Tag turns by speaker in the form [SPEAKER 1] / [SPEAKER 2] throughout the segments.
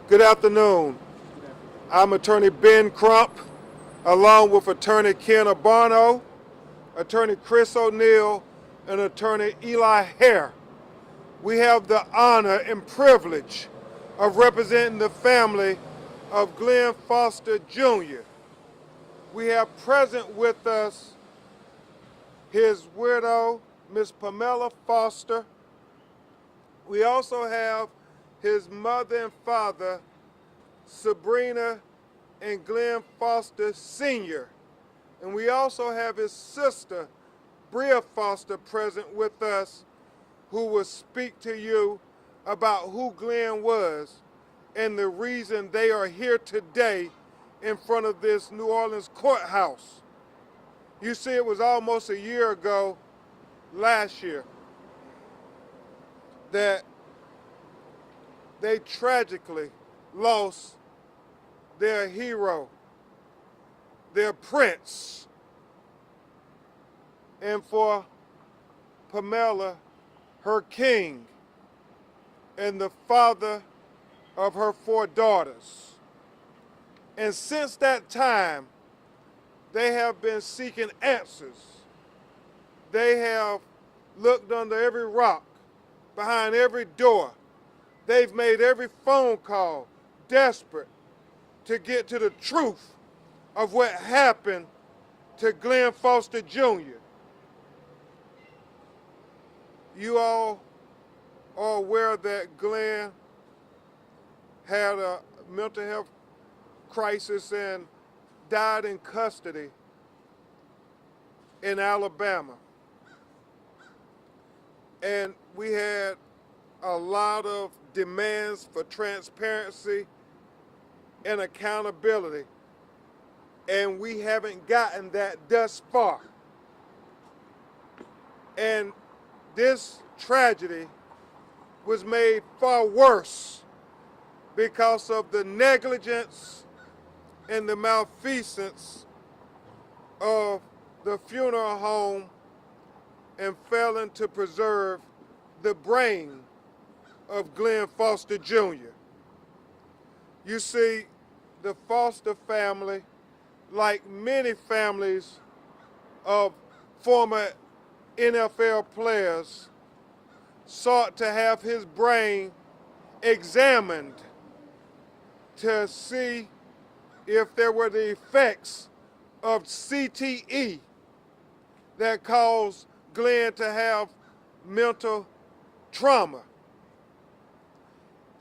[SPEAKER 1] Good afternoon. I'm attorney Ben Crump, along with attorney Ken Abano, attorney Chris O'Neill, and attorney Eli Hare. We have the honor and privilege of representing the family of Glen Foster Jr. We have present with us his widow, Miss Pamela Foster. We also have his mother and father, Sabrina and Glen Foster Sr. And we also have his sister, Bria Foster, present with us, who will speak to you about who Glen was and the reason they are here today in front of this New Orleans courthouse. You see, it was almost a year ago, last year, that they tragically lost their hero, their prince. And for Pamela, her king, and the father of her 4 daughters. And since that time, they have been seeking answers. They have looked under every rock, behind every door. They've made every phone call, desperate to get to the truth of what happened to Glen Foster Jr. You all are aware that Glen had a mental health crisis and died in custody in Alabama. And we had a lot of demands for transparency and accountability, and we haven't gotten that thus far. And this tragedy was made far worse because of the negligence and the malfeasance of the funeral home and failing to preserve the brain of Glen Foster Jr. You see, the Foster family, like many families of former NFL players, sought to have his brain examined to see if there were the effects of CTE that caused Glen to have mental trauma.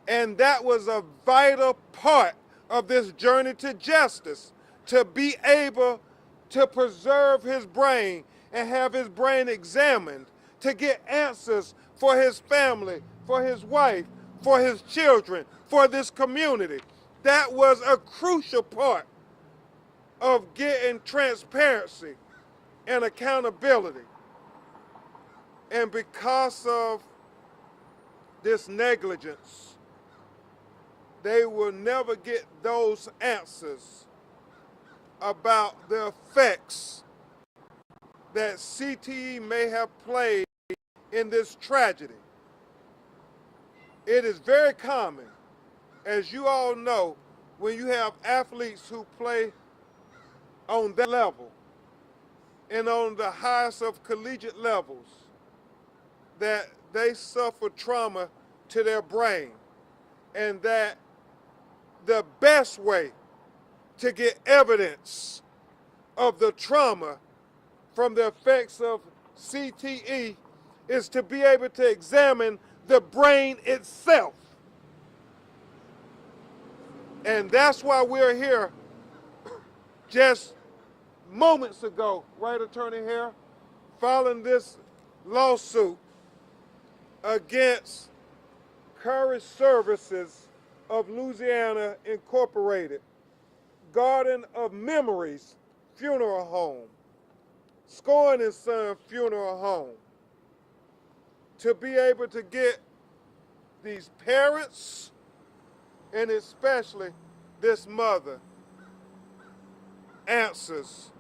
[SPEAKER 1] And that was a vital part of this journey to justice, to be able to preserve his brain and have his brain examined, to get answers for his family, for his wife, for his children, for this community. That was a crucial part of getting transparency and accountability. And because of this negligence, they will never get those answers about the effects that CTE may have played in this tragedy. It is very common, as you all know, when you have athletes who play on that level and on the highest of collegiate levels, that they suffer trauma to their brain, and that the best way to get evidence of the trauma from the effects of CTE is to be able to examine the brain itself. And that's why we're here just moments ago, right, Attorney Hare, filing this lawsuit against Courage Services of Louisiana Incorporated, Garden of Memories Funeral Home, Scoring & Son Funeral Home, to be able to get these parents and especially this mother answers,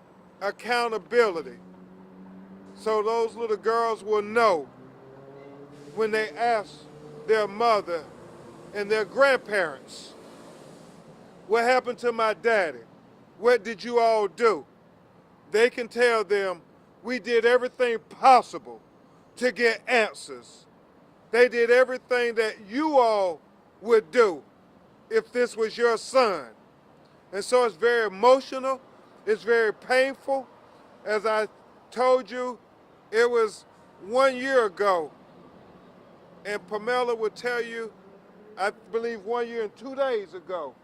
[SPEAKER 1] accountability, so those little girls will know when they ask their mother and their grandparents What happened to my daddy? What did you all do? They can tell them, we did everything possible to get answers. They did everything that you all would do if this was your son. And so it's very emotional, it's very painful. As I told you, it was 1 year ago, and Pamela would tell you, I believe 1 year and 2 days ago,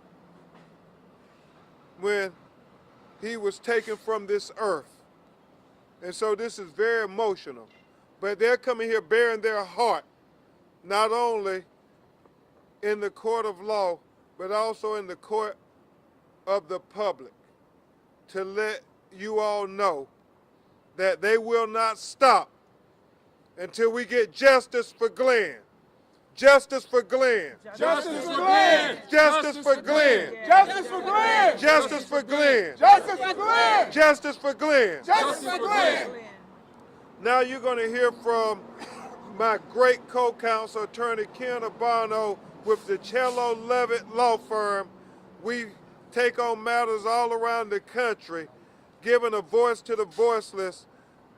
[SPEAKER 1] when he was taken from this earth. And so this is very emotional. But they're coming here bearing their heart, not only in the court of law, but also in the court of the public, to let you all know that they will not stop until we get justice for Glen. Justice for Glen.
[SPEAKER 2] Justice for Glen.
[SPEAKER 1] Justice for Glen.
[SPEAKER 2] Justice for Glen.
[SPEAKER 1] Justice for Glen.
[SPEAKER 2] Justice for Glen.
[SPEAKER 1] Justice for Glen.
[SPEAKER 2] Justice for Glen.
[SPEAKER 1] Now you're going to hear from my great co-counsel, Attorney Ken Abano, with the Cello Levitt Law Firm. We take on matters all around the country, giving a voice to the voiceless,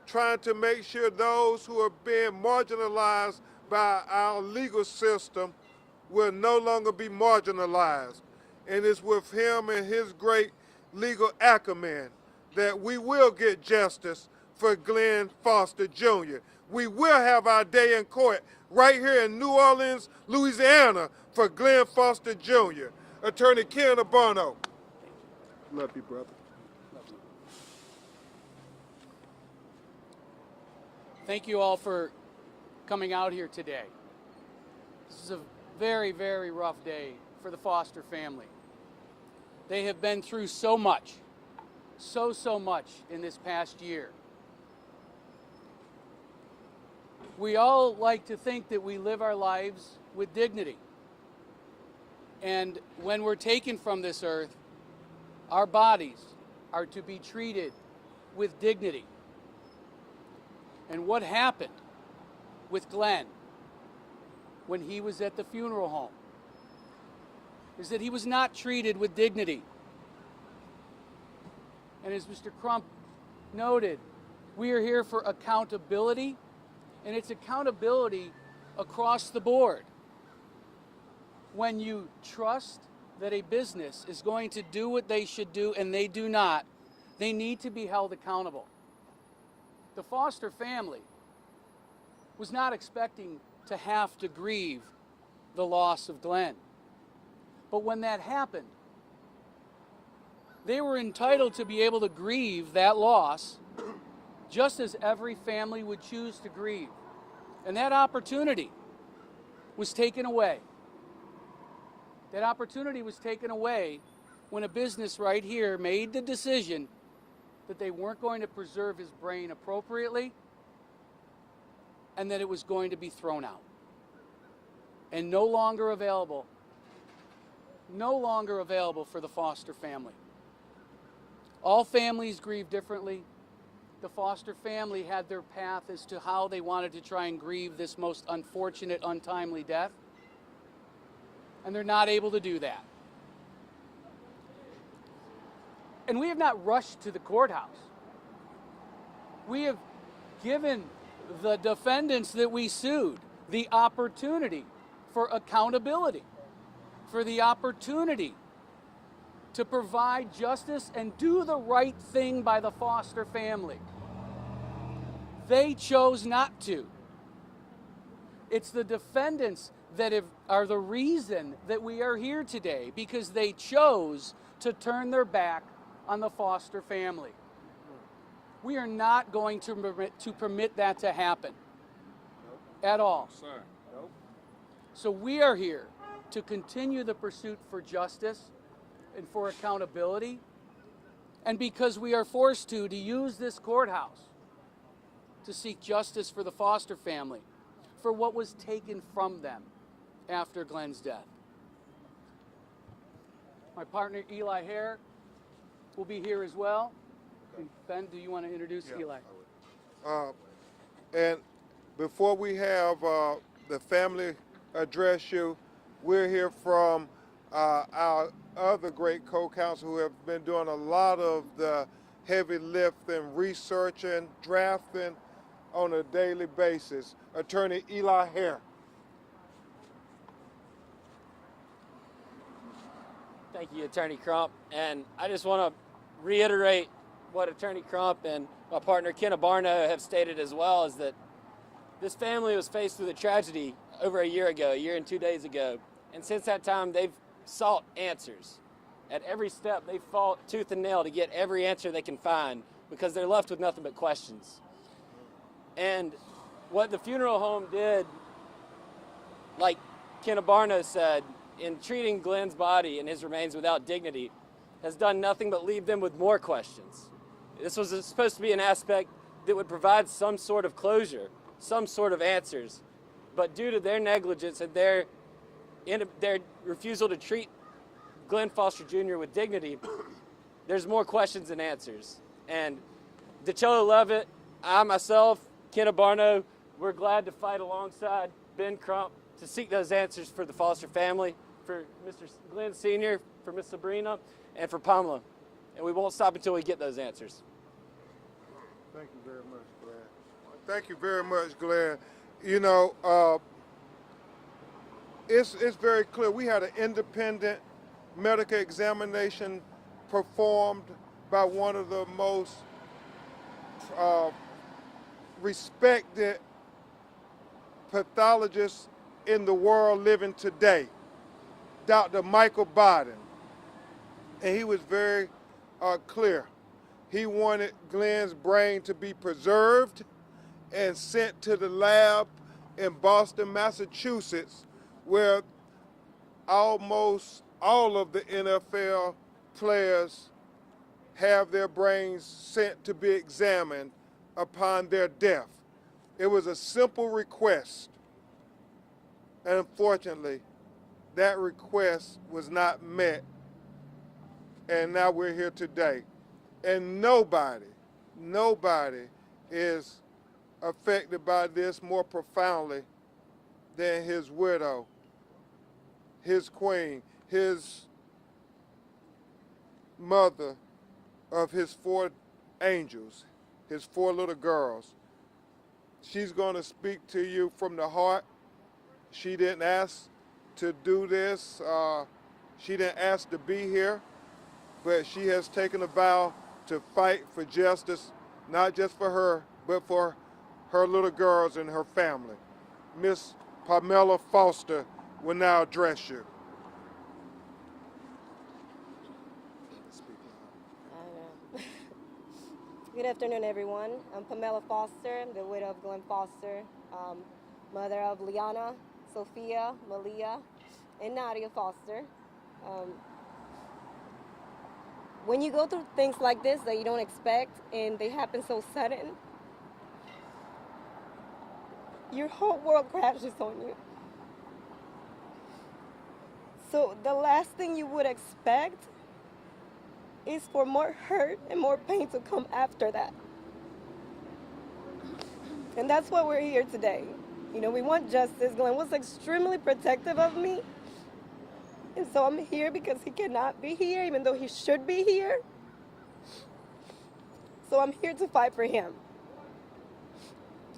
[SPEAKER 1] trying to make sure those who are being marginalized by our legal system will no longer be marginalized. And it's with him and his great legal acumen that we will get justice for Glen Foster Jr. We will have our day in court right here in New Orleans, Louisiana for Glen Foster Jr. Attorney Ken Abano. Love you, brother.
[SPEAKER 3] Thank you all for coming out here today. This is a very, very rough day for the Foster family. They have been through so much, so much in this past year. We all like to think that we live our lives with dignity. And when we're taken from this earth, our bodies are to be treated with dignity. And what happened with Glen when he was at the funeral home is that he was not treated with dignity. And as Mr. Crump noted, we are here for accountability, and it's accountability across the board. When you trust that a business is going to do what they should do and they do not, they need to be held accountable. The Foster family was not expecting to have to grieve the loss of Glen. But when that happened, they were entitled to be able to grieve that loss just as every family would choose to grieve. And that opportunity was taken away. That opportunity was taken away when a business right here made the decision that they weren't going to preserve his brain appropriately and that it was going to be thrown out and no longer available for the Foster family. All families grieve differently. The Foster family had their path as to how they wanted to try and grieve this most unfortunate, untimely death, and they're not able to do that. And we have not rushed to the courthouse. We have given the defendants that we sued the opportunity for accountability, for the opportunity to provide justice and do the right thing by the Foster family. They chose not to. It's the defendants that are the reason that we are here today, because they chose to turn their back on the Foster family. We are not going to permit that to happen at all.
[SPEAKER 2] Sir. Nope.
[SPEAKER 3] So we are here to continue the pursuit for justice and for accountability, and because we are forced to use this courthouse to seek justice for the Foster family for what was taken from them after Glen's death. My partner Eli Hare will be here as well. Ben, do you want to introduce Eli?
[SPEAKER 1] And before we have the family address you, we'll hear from our other great co-counsel who have been doing a lot of the heavy lifting, researching, drafting on a daily basis, Attorney Eli Hare.
[SPEAKER 4] Thank you, Attorney Crump. And I just want to reiterate what Attorney Crump and my partner Ken Abarno have stated as well, is that this family was faced with a tragedy over a year and 2 days ago. And since that time, they've sought answers. At every step, they fought tooth and nail to get every answer they can find because they're left with nothing but questions. And what the funeral home did, like Ken Abarno said, in treating Glen's body and his remains without dignity, has done nothing but leave them with more questions. This was supposed to be an aspect that would provide some sort of closure, some sort of answers. But due to their negligence and their refusal to treat Glen Foster Jr. with dignity, there's more questions than answers. And DeCello Levitt, I myself, Ken Abarno, we're glad to fight alongside Ben Crump to seek those answers for the Foster family, for Mr. Glen Sr., for Miss Sabrina, and for Pamela. And we won't stop until we get those answers.
[SPEAKER 1] Thank you very much, Glenn. Thank you very much, Glenn. You know, it's very clear. We had an independent medical examination performed by one of the most respected pathologists in the world living today, Dr. Michael Biden. And he was very clear. He wanted Glen's brain to be preserved and sent to the lab in Boston, Massachusetts, where almost all of the NFL players have their brains sent to be examined upon their death. It was a simple request. And unfortunately, that request was not met. And now we're here today. And nobody is affected by this more profoundly than his widow, his queen, his mother of his 4 angels, his 4 little girls. She's going to speak to you from the heart. She didn't ask to do this. She didn't ask to be here, but she has taken a vow to fight for justice, not just for her, but for her little girls and her family. Miss Pamela Foster will now address you.
[SPEAKER 5] Good afternoon, everyone. I'm Pamela Foster, the widow of Glen Foster, mother of Liana, Sophia, Malia, and Nadia Foster. When you go through things like this that you don't expect and they happen so sudden, your whole world crashes on you. So the last thing you would expect is for more hurt and more pain to come after that. And that's why we're here today. You know, we want justice. Glen was extremely protective of me. And so I'm here because he cannot be here, even though he should be here. So I'm here to fight for him.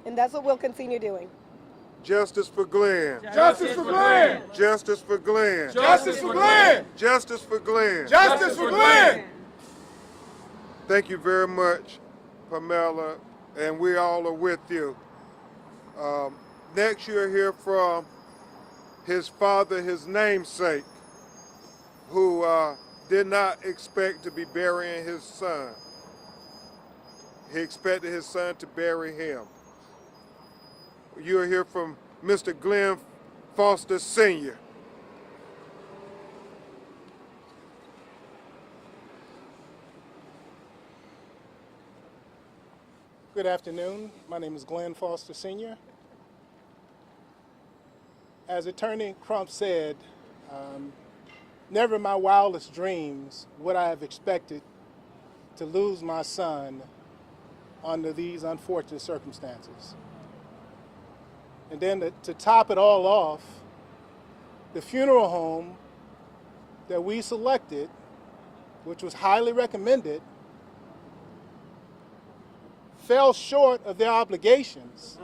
[SPEAKER 5] And that's what we'll continue doing.
[SPEAKER 1] Justice for Glen.
[SPEAKER 2] Justice for Glen.
[SPEAKER 1] Justice for Glen.
[SPEAKER 2] Justice for Glen.
[SPEAKER 1] Justice for Glen.
[SPEAKER 2] Justice for Glen.
[SPEAKER 1] Thank you very much, Pamela, and we all are with you. Next you'll hear from his father, his namesake, who did not expect to be burying his son. He expected his son to bury him. You'll hear from Mr. Glen Foster Sr.
[SPEAKER 6] Good afternoon. My name is Glen Foster Sr. As Attorney Crump said, never in my wildest dreams would I have expected to lose my son under these unfortunate circumstances. And then to top it all off, the funeral home that we selected, which was highly recommended, fell short of their obligations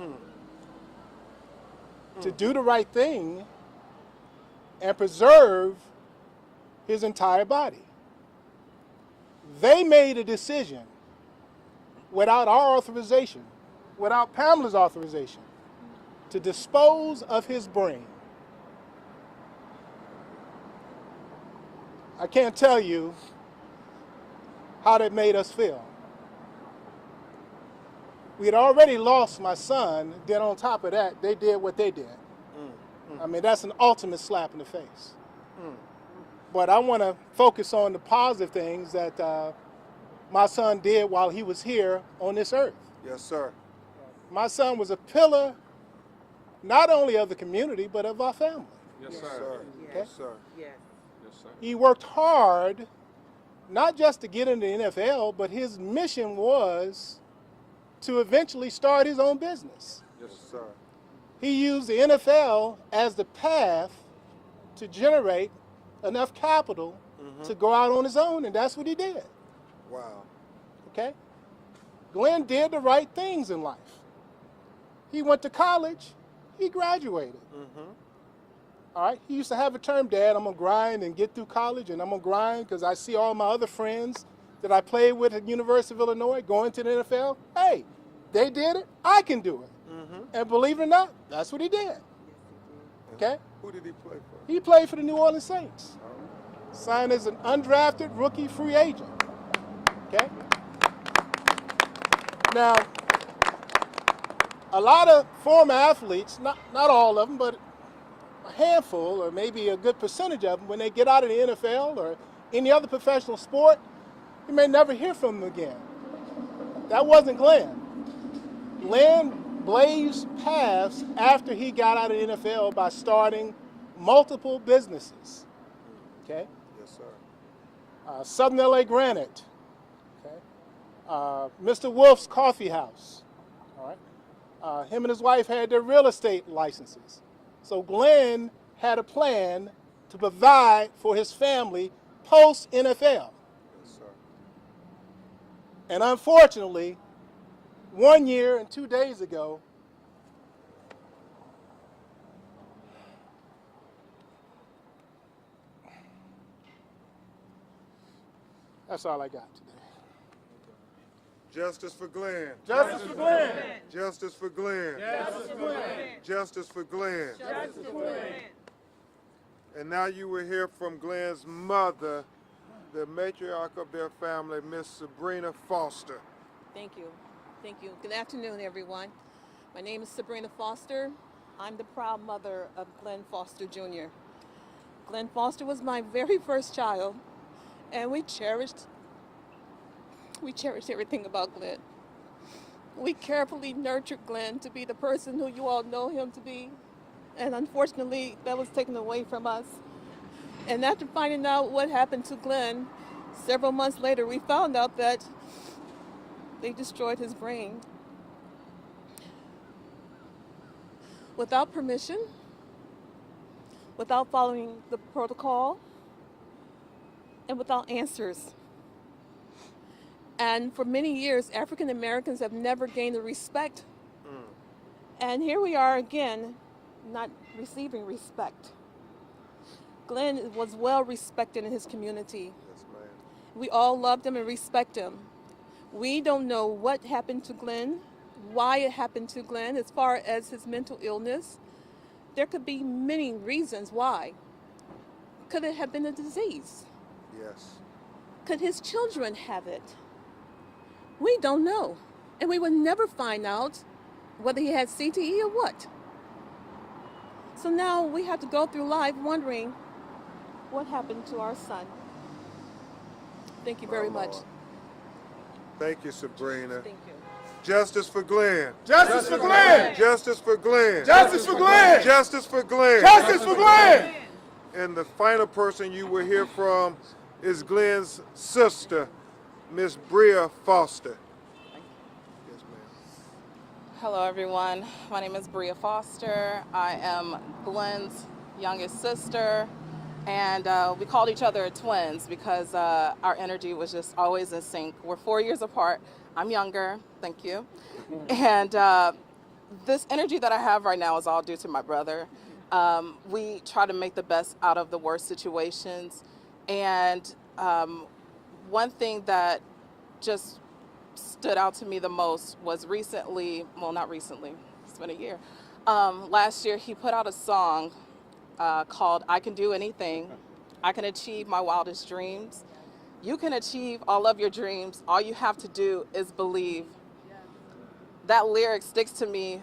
[SPEAKER 6] to do the right thing and preserve his entire body. They made a decision without our authorization, without Pamela's authorization, to dispose of his brain. I can't tell you how that made us feel. We had already lost my son, then on top of that, they did what they did. I mean, that's an ultimate slap in the face. But I want to focus on the positive things that my son did while he was here on this earth.
[SPEAKER 1] Yes, sir.
[SPEAKER 6] My son was a pillar not only of the community, but of our family.
[SPEAKER 1] Yes, sir. Yes, sir.
[SPEAKER 2] Yes, sir.
[SPEAKER 6] He worked hard, not just to get into the NFL, but his mission was to eventually start his own business.
[SPEAKER 1] Yes, sir.
[SPEAKER 6] He used the NFL as the path to generate enough capital to go out on his own, and that's what he did.
[SPEAKER 1] Wow.
[SPEAKER 6] Okay? Glenn did the right things in life. He went to college, he graduated. All right? He used to have a term, Dad, I'm going to grind and get through college, and I'm going to grind because I see all my other friends that I played with at University of Illinois going to the NFL. Hey, they did it, I can do it. And believe it or not, that's what he did. Okay?
[SPEAKER 1] Who did he play for?
[SPEAKER 6] He played for the New Orleans Saints. Signed as an undrafted rookie free agent. Okay? Now, a lot of former athletes, not all of them, but a handful or maybe a good percentage of them, when they get out of the NFL or any other professional sport, you may never hear from them again. That wasn't Glenn. Glenn blazed paths after he got out of the NFL by starting multiple businesses. Okay?
[SPEAKER 1] Yes, sir.
[SPEAKER 6] Southern LA Granite. Okay? Mr. Wolf's Coffee House. All right? Him and his wife had their real estate licenses. So Glenn had a plan to provide for his family post-NFL.
[SPEAKER 1] Yes, sir.
[SPEAKER 6] And unfortunately, 1 year and 2 days ago, that's all I got today.
[SPEAKER 1] Justice for Glenn.
[SPEAKER 6] Justice for Glenn.
[SPEAKER 1] Justice for Glenn.
[SPEAKER 6] Justice for Glenn.
[SPEAKER 1] Justice for Glenn.
[SPEAKER 2] Justice for Glenn.
[SPEAKER 1] And now you will hear from Glenn's mother, the matriarch of their family, Miss Sabrina Foster.
[SPEAKER 7] Thank you. Thank you. Good afternoon, everyone. My name is Sabrina Foster. I'm the proud mother of Glen Foster Jr. Glen Foster was my very first child, and we cherished everything about Glen. We carefully nurtured Glen to be the person who you all know him to be, and unfortunately, that was taken away from us. And after finding out what happened to Glen, several months later, we found out that they destroyed his brain. Without permission, without following the protocol, and without answers. And for many years, African Americans have never gained the respect. And here we are again, not receiving respect. Glenn was well respected in his community.
[SPEAKER 1] Yes, ma'am.
[SPEAKER 7] We all loved him and respect him. We don't know what happened to Glenn, why it happened to Glenn, as far as his mental illness. There could be many reasons why. Could it have been a disease?
[SPEAKER 1] Yes.
[SPEAKER 7] Could his children have it? We don't know. And we will never find out whether he had CTE or what. So now we have to go through life wondering what happened to our son. Thank you very much.
[SPEAKER 1] Lord. Thank you, Sabrina.
[SPEAKER 7] Thank you.
[SPEAKER 1] Justice for Glenn.
[SPEAKER 2] Justice for Glenn.
[SPEAKER 1] Justice for Glenn.
[SPEAKER 2] Justice for Glenn.
[SPEAKER 1] Justice for Glenn.
[SPEAKER 2] Justice for Glenn.
[SPEAKER 1] And the final person you will hear from is Glenn's sister, Miss Bria Foster. Yes, ma'am.
[SPEAKER 8] Hello, everyone. My name is Bria Foster. I am Glenn's youngest sister.
[SPEAKER 7] And we called each other twins because our energy was just always in sync. We're 4 years apart. I'm younger, thank you. And this energy that I have right now is all due to my brother. We try to make the best out of the worst situations. And one thing that just stood out to me the most was recently, well, not recently, it's been a year. Last year, he put out a song called I Can Do Anything. I can achieve my wildest dreams. You can achieve all of your dreams. All you have to do is believe. That lyric sticks to me,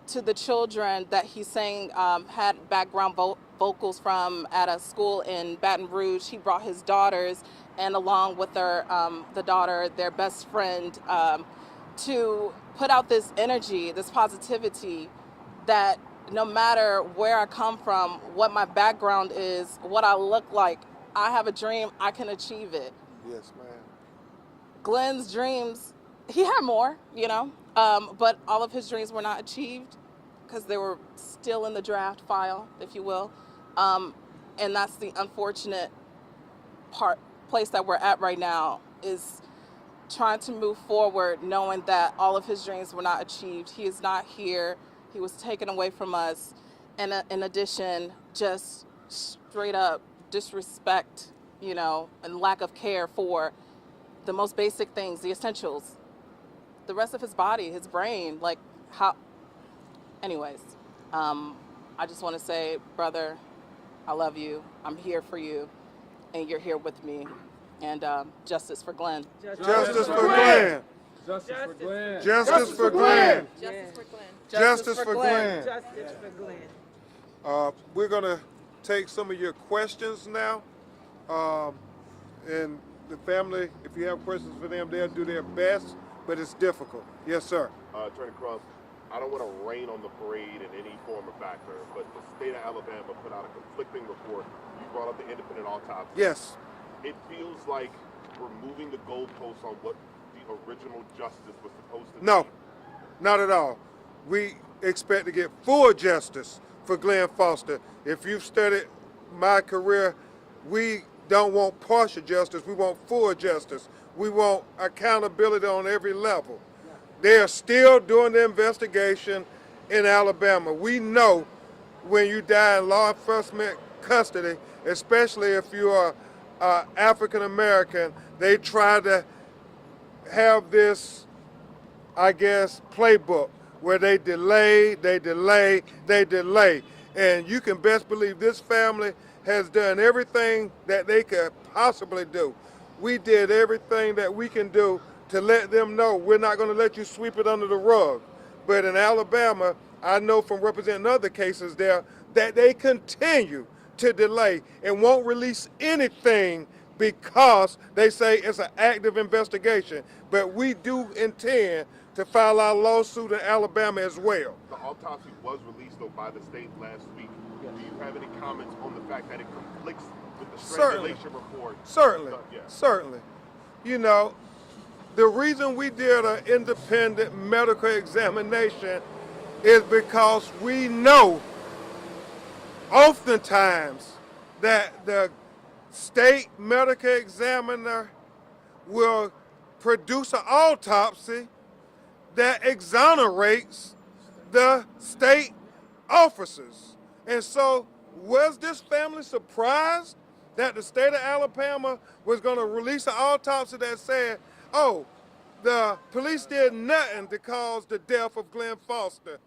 [SPEAKER 7] to the children that he sang, had background vocals from at a school in Baton Rouge. He brought his daughters and along with the daughter, their best friend, to put out this energy, this positivity that no matter where I come from, what my background is, what I look like, I have a dream, I can achieve it.
[SPEAKER 1] Yes, ma'am.
[SPEAKER 7] Glen's dreams, he had more, but all of his dreams were not achieved because they were still in the draft file, if you will. And that's the unfortunate place that we're at right now, is trying to move forward knowing that all of his dreams were not achieved. He is not here. He was taken away from us. And in addition, just straight up disrespect, and lack of care for the most basic things, the essentials. The rest of his body, his brain, anyways, I just want to say, brother, I love you. I'm here for you, and you're here with me. And justice for Glen.
[SPEAKER 1] Justice for Glen.
[SPEAKER 2] Justice for Glen.
[SPEAKER 1] Justice for Glen.
[SPEAKER 7] Justice for Glen.
[SPEAKER 1] Justice for Glen.
[SPEAKER 5] Justice for Glen.
[SPEAKER 1] We're going to take some of your questions now. And the family, if you have questions for them, they'll do their best, but it's difficult. Yes, sir.
[SPEAKER 8] Attorney Crump, I don't want to rain on the parade in any form or factor, but the state of Alabama put out a conflicting report. You brought up the independent autopsy.
[SPEAKER 1] Yes.
[SPEAKER 8] It feels like we're moving the goalposts on what the original justice was supposed to be.
[SPEAKER 1] No, not at all. We expect to get full justice for Glen Foster. If you've studied my career, we don't want partial justice. We want full justice. We want accountability on every level. They are still doing the investigation in Alabama. We know when you die in law enforcement custody, especially if you are African American, they try to have this, I guess, playbook where they delay. And you can best believe this family has done everything that they could possibly do. We did everything that we can do to let them know we're not going to let you sweep it under the rug. But in Alabama, I know from representing other cases there that they continue to delay and won't release anything because they say it's an active investigation. But we do intend to file our lawsuit in Alabama as well.
[SPEAKER 8] The autopsy was released, though, by the state last week. Do you have any comments on the fact that it conflicts with the strangulation report?
[SPEAKER 1] Certainly,
[SPEAKER 8] Yeah.
[SPEAKER 1] certainly. The reason we did an independent medical examination is because we know oftentimes that the state medical examiner will produce an autopsy that exonerates the state officers. And so was this family surprised that the state of Alabama was going to release an autopsy that said, oh, the police did nothing to cause the death of Glen Foster?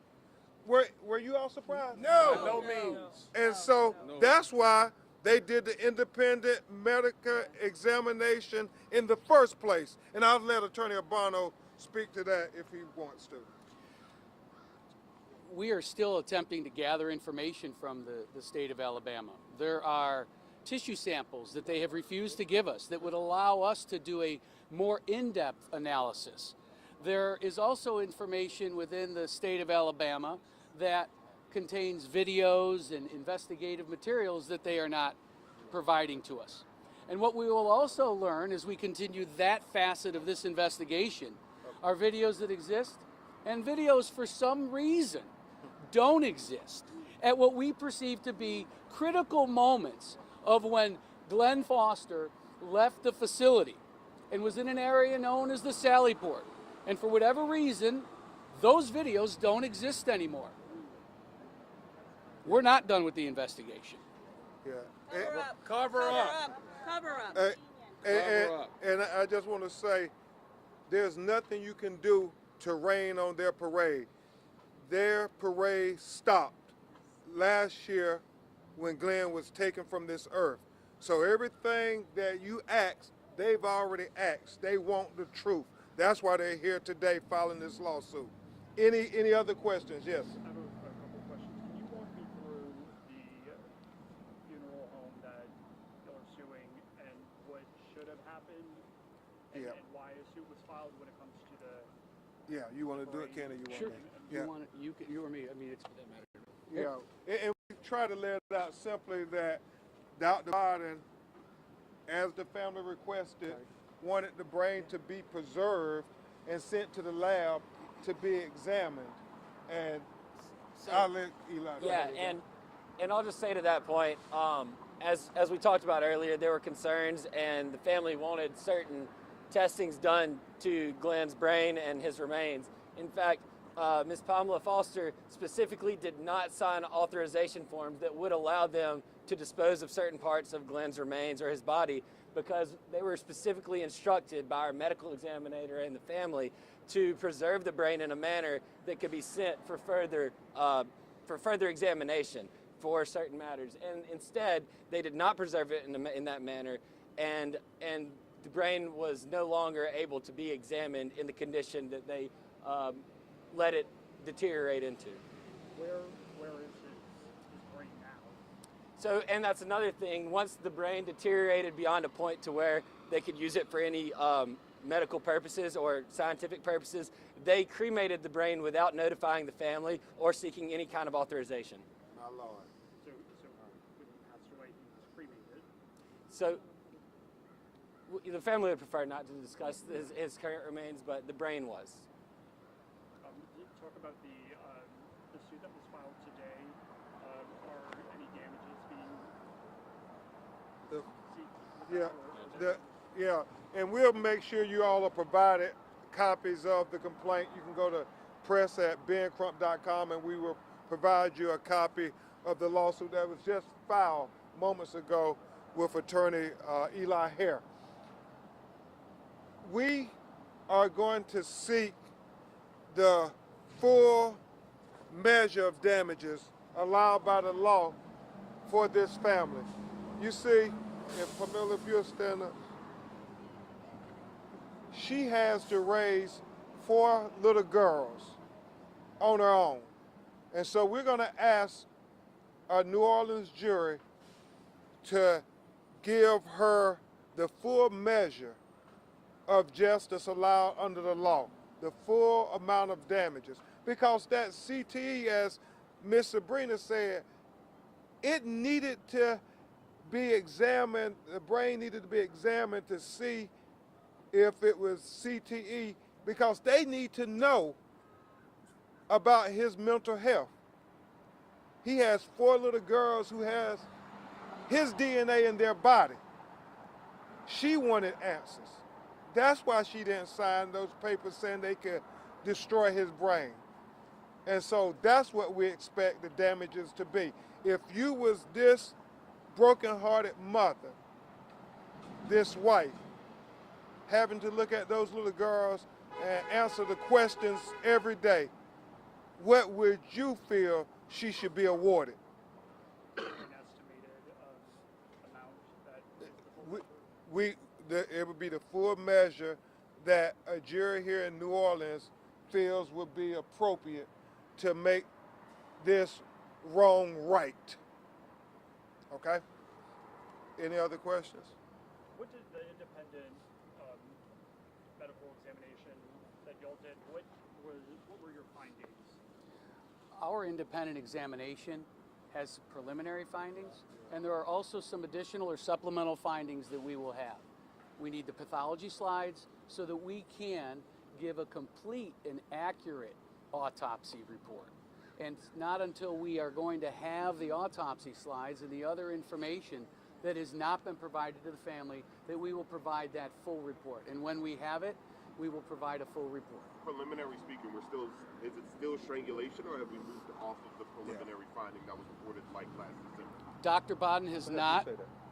[SPEAKER 1] Were you all surprised?
[SPEAKER 2] No, by no means.
[SPEAKER 1] And so that's why they did the independent medical examination in the first place. And I'll let Attorney Abano speak to that if he wants to.
[SPEAKER 3] We are still attempting to gather information from the state of Alabama. There are tissue samples that they have refused to give us that would allow us to do a more in-depth analysis. There is also information within the state of Alabama that contains videos and investigative materials that they are not providing to us. And what we will also learn as we continue that facet of this investigation are videos that exist and videos for some reason don't exist at what we perceive to be critical moments of when Glen Foster left the facility and was in an area known as the Sallyport. And for whatever reason, those videos don't exist anymore. We're not done with the investigation.
[SPEAKER 1] Yeah.
[SPEAKER 2] Cover up.
[SPEAKER 7] Cover up.
[SPEAKER 1] And I just want to say, there's nothing you can do to rain on their parade. Their parade stopped last year when Glenn was taken from this earth. So everything that you asked, they've already asked. They want the truth. That's why they're here today filing this lawsuit. Any other questions? Yes.
[SPEAKER 9] I have a couple questions. Can you walk me through the funeral home that you're suing and what should have happened and why a suit was filed when it comes to the...
[SPEAKER 1] Yeah, you want to do it, Kenny? You want
[SPEAKER 3] Sure.
[SPEAKER 1] me?
[SPEAKER 3] You want it, you or me? I mean, it's for that matter.
[SPEAKER 1] Yeah, and we try to let it out simply that Dr. Biden, as the family requested, wanted the brain to be preserved and sent to the lab to be examined. And
[SPEAKER 4] So-
[SPEAKER 1] I'll let Eli.
[SPEAKER 4] Yeah, and I'll just say to that point, as we talked about earlier, there were concerns, and the family wanted certain testings done to Glenn's brain and his remains. In fact, Ms. Pamela Foster specifically did not sign authorization forms that would allow them to dispose of certain parts of Glenn's remains or his body, because they were specifically instructed by our medical examiner and the family to preserve the brain in a manner that could be sent for further examination for certain matters. And instead, they did not preserve it in that manner, and the brain was no longer able to be examined in the condition that they let it deteriorate into.
[SPEAKER 9] Where is his brain now?
[SPEAKER 4] So, and that's another thing. Once the brain deteriorated beyond a point to where they could use it for any medical purposes or scientific purposes, they cremated the brain without notifying the family or seeking any kind of authorization.
[SPEAKER 1] My Lord.
[SPEAKER 9] So when he passed away, he was cremated.
[SPEAKER 4] So the family would prefer not to discuss his current remains, but the brain was.
[SPEAKER 9] Talk about the suit that was filed today. Are any damages being
[SPEAKER 1] Yeah, and we'll make sure you all are provided copies of the complaint. You can go to press@bencrump.com and we will provide you a copy of the lawsuit that was just filed moments ago with attorney Eli Hare. We are going to seek the full measure of damages allowed by the law for this family. You see, and Pamela, if you'll stand up, she has to raise 4 little girls on her own. And so we're going to ask a New Orleans jury to give her the full measure of justice allowed under the law, the full amount of damages. Because that CTE, as Miss Sabrina said, it needed to be examined, the brain needed to be examined to see if it was CTE, because they need to know about his mental health. He has 4 little girls who has his DNA in their body. She wanted answers. That's why she didn't sign those papers saying they could destroy his brain. And so that's what we expect the damages to be. If you was this broken-hearted mother, this wife, having to look at those little girls and answer the questions every day, what would you feel she should be awarded?
[SPEAKER 9] an estimated amount that
[SPEAKER 1] It would be the full measure that a jury here in New Orleans feels would be appropriate to make this wrong right. Okay? Any other questions?
[SPEAKER 9] What did the independent medical examination that y'all did, what were your findings?
[SPEAKER 3] Our independent examination has preliminary findings, and there are also some additional or supplemental findings that we will have. We need the pathology slides so that we can give a complete and accurate autopsy report. And not until we are going to have the autopsy slides and the other information that has not been provided to the family, that we will provide that full report. And when we have it, we will provide a full report.
[SPEAKER 8] Preliminary speaking, is it still strangulation, or have we moved off of the preliminary finding that was reported like last December?
[SPEAKER 3] Dr. Bodden has not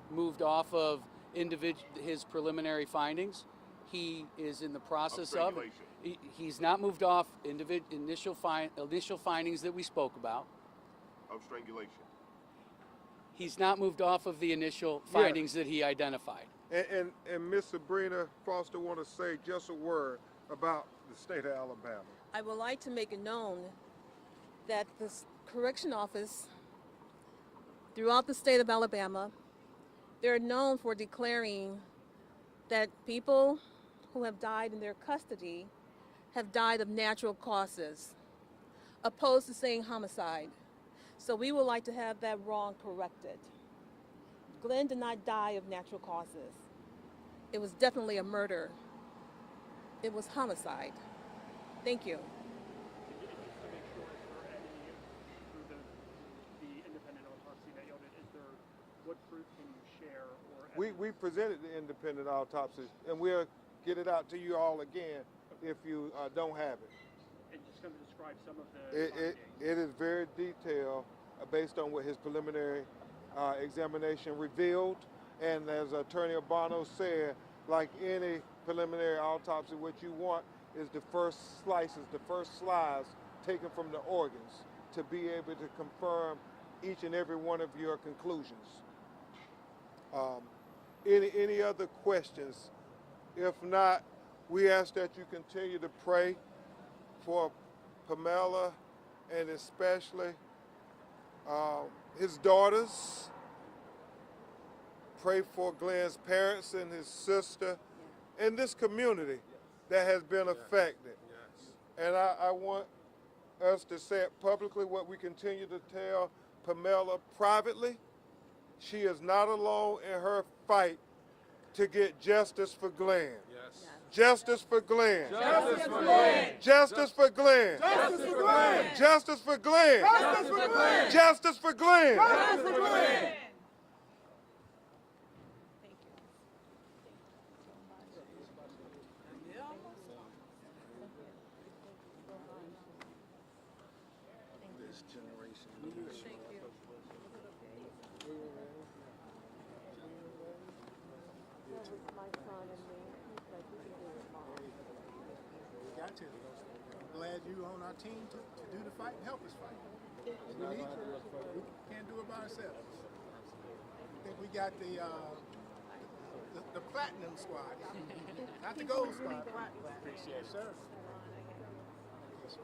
[SPEAKER 3] moved off of his preliminary findings. He is in the process of he's not moved off initial findings that we spoke about.
[SPEAKER 8] Of strangulation.
[SPEAKER 3] He's not moved off of the initial findings that he identified.
[SPEAKER 1] And Miss Sabrina Foster want to say just a word about the state of Alabama.
[SPEAKER 7] I would like to make it known that the correction office throughout the state of Alabama, they're known for declaring that people who have died in their custody have died of natural causes, opposed to saying homicide. So we would like to have that wrong corrected. Glen did not die of natural causes. It was definitely a murder. It was homicide. Thank you.
[SPEAKER 9] And just to make sure, is there any, through the independent autopsy that y'all did, what proof can you share? Or
[SPEAKER 1] We presented the independent autopsy, and we'll get it out to you all again if you don't have it.
[SPEAKER 9] And just going to describe some of the findings.
[SPEAKER 1] It is very detailed based on what his preliminary examination revealed. And as Attorney Abano said, like any preliminary autopsy, what you want is the first slices, the first slides taken from the organs to be able to confirm each and every one of your conclusions. Any other questions? If not, we ask that you continue to pray for Pamela and especially his daughters. Pray for Glen's parents and his sister and this community that has been affected. And I want us to say it publicly, what we continue to tell Pamela privately. She is not alone in her fight to get justice for Glen.
[SPEAKER 2] Yes.
[SPEAKER 1] Justice for Glen.
[SPEAKER 2] Justice for Glen.
[SPEAKER 1] Justice for Glen.
[SPEAKER 2] Justice for Glen.
[SPEAKER 1] Justice for Glen.
[SPEAKER 2] Justice for Glen.
[SPEAKER 1] Justice for Glen.
[SPEAKER 2] Justice for Glen.
[SPEAKER 10] This generation.
[SPEAKER 6] We got to. I'm glad you on our team to do the fight and help us fight. We need you. We can't do it by ourselves. I think we got the platinum squad, not the gold squad. Appreciate it, sir. Yes, sir.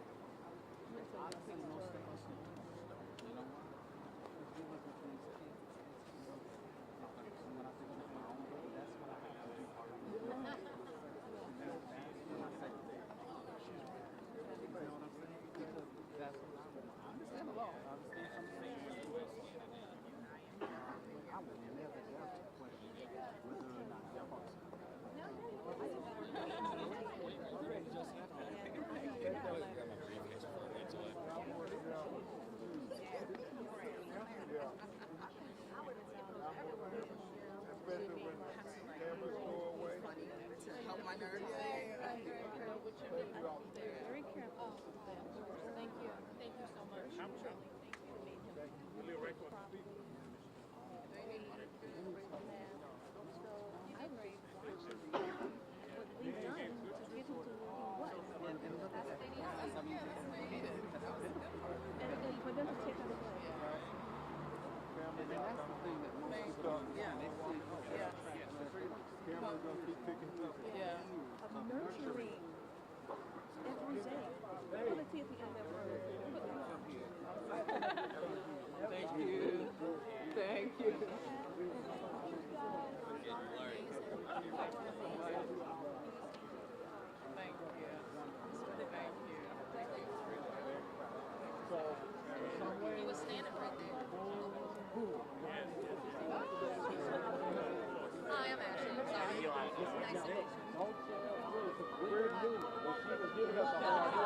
[SPEAKER 1] Especially when cameras go away.
[SPEAKER 2] Help my nerves.
[SPEAKER 11] Very careful. Thank you. Thank you so much. Nurturing every day. Quality at the end of
[SPEAKER 3] Thank you. Thank you.
[SPEAKER 11] He was standing right there. Hi, I'm Ashley. Sorry. Nice to meet you.